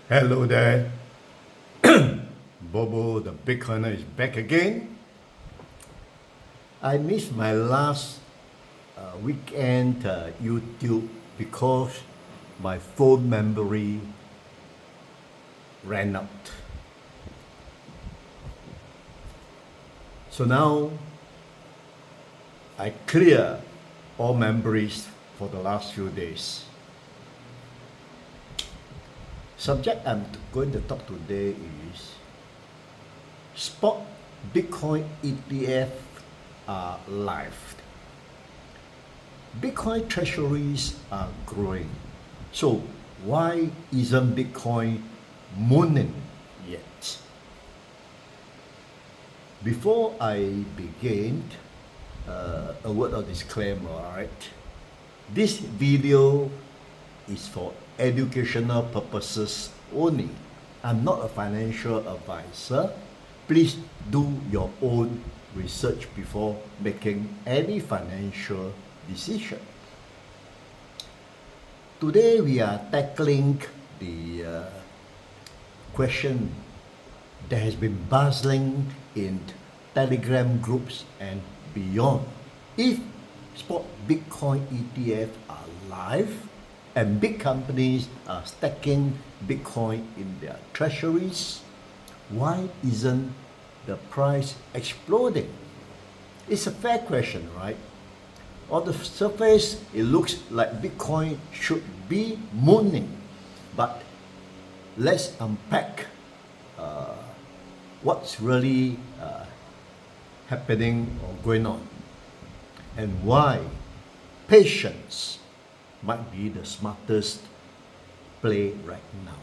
Hello there, BoBo the Bitcoiner is back again. I missed my last weekend YouTube because my phone memory ran out. So now I clear all memories for the last few days. Subject I'm going to talk today is spot Bitcoin ETF are live. Bitcoin treasuries are growing. So why isn't Bitcoin mooning yet? Before I begin, a word of disclaimer, alright? This video is for educational purposes only. I'm not a financial advisor. Please do your own research before making any financial decision. Today we are tackling the question that has been bustling in Telegram groups and beyond. If spot Bitcoin ETF are live and big companies are stacking Bitcoin in their treasuries, why isn't the price exploding? It's a fair question, right? On the surface, it looks like Bitcoin should be mooning, but let's unpack what's really happening or going on, and why patience might be the smartest play right now.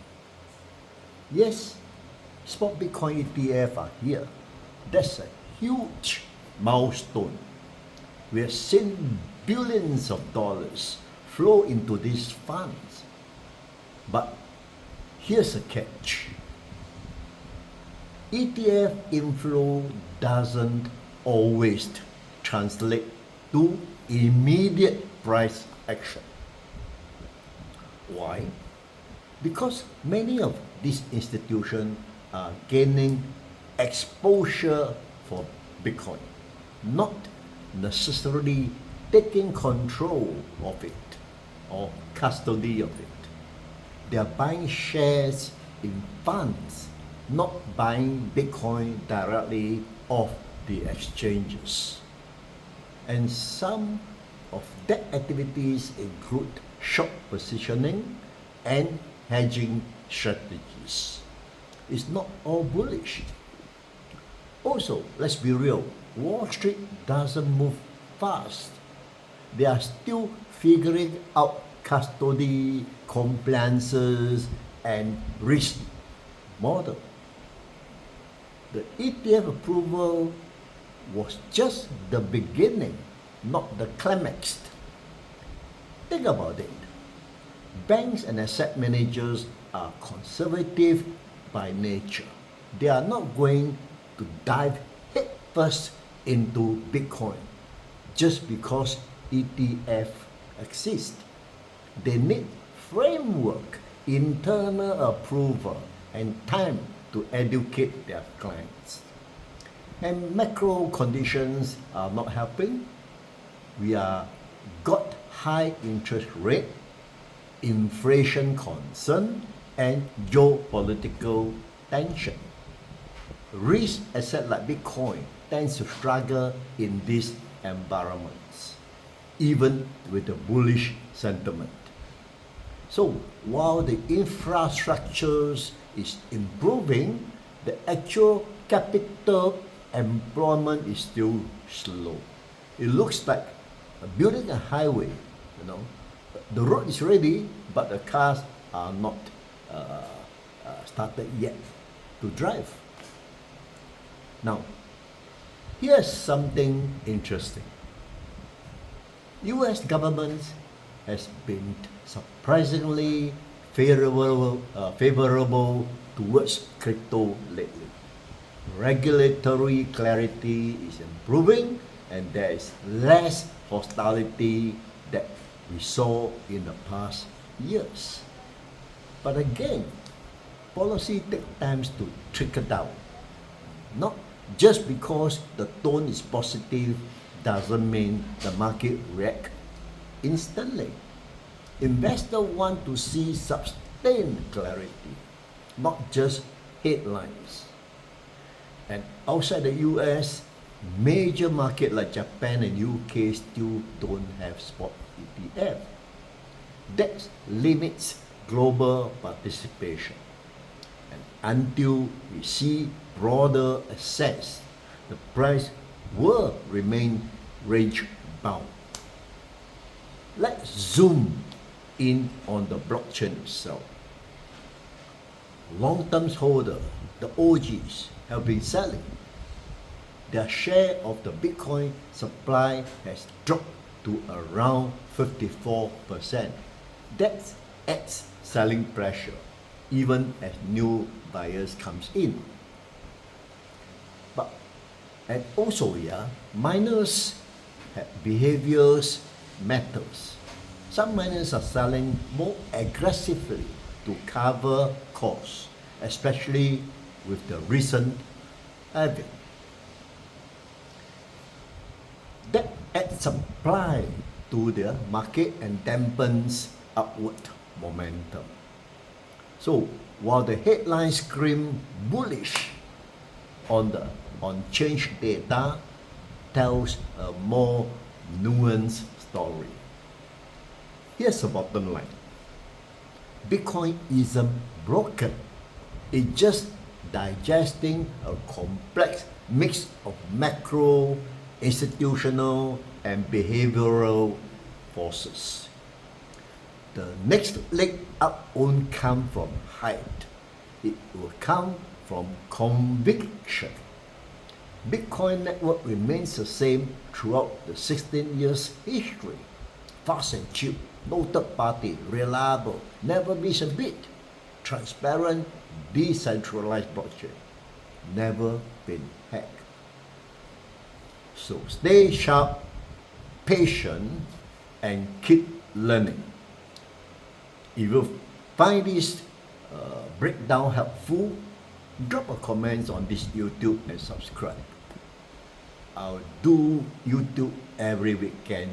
Yes, spot Bitcoin ETF are here. That's a huge milestone. We have seen billions of dollars flow into these funds. But here's a catch. ETF inflow doesn't always translate to immediate price action. Why? Because many of these institutions are gaining exposure for Bitcoin, not necessarily taking control of it or custody of it. They are buying shares in funds, not buying Bitcoin directly off the exchanges. And some of that activities include short positioning and hedging strategies. It's not all bullish. Also, let's be real, Wall Street doesn't move fast. They are still figuring out custody, compliances, and risk model. The ETF approval was just the beginning, not the climax. Think about it. Banks and asset managers are conservative by nature. They are not going to dive headfirst into Bitcoin just because ETF exists. They need framework, internal approval, and time to educate their clients. And macro conditions are not helping. We are got high interest rate, inflation concern, and geopolitical tension. Risk asset like Bitcoin tends to struggle in these environments, even with the bullish sentiment. So while the infrastructure is improving, the actual capital employment is still slow. It looks like building a highway, the road is ready, but the cars are not started yet to drive. Now, here's something interesting. US government has been surprisingly favorable towards crypto lately. Regulatory clarity is improving, and there is less hostility that we saw in the past years. But again, policy takes time to trickle down. Not just because the tone is positive doesn't mean the market react instantly. Investors want to see sustained clarity, not just headlines. And outside the US, major markets like Japan and UK still don't have spot ETF. That limits global participation. And until we see broader access, the price will remain range bound. Let's zoom in on the blockchain itself. Long-term holders, the OGs, have been selling. Their share of the Bitcoin supply has dropped to around 54%. That adds selling pressure even as new buyers comes in. But and also miners have behaviors matters. Some miners are selling more aggressively to cover costs, especially with the recent halving. That adds supply to the market and dampens upward momentum. So while the headlines scream bullish on the on-change data, tells a more nuanced story. Here's the bottom line. Bitcoin isn't broken. It's just digesting a complex mix of macro, institutional, and behavioral forces. The next leg up won't come from hype. It will come from conviction. Bitcoin network remains the same throughout the 16 years history. Fast and cheap, no third party, reliable, never miss a beat. Transparent, decentralized blockchain. Never been hacked. So stay sharp, patient, and keep learning. If you find this breakdown helpful, drop a comment on this YouTube and subscribe. I'll do YouTube every weekend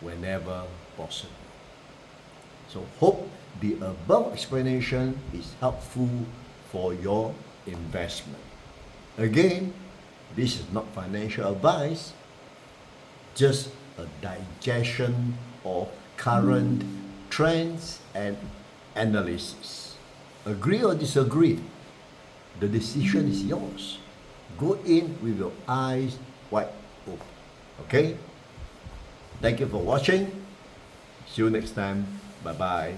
whenever possible. So hope the above explanation is helpful for your investment. Again, this is not financial advice, just a digestion of current trends and analysis. Agree or disagree, the decision is yours. Go in with your eyes wide open. Okay? Thank you for watching. See you next time. Bye-bye.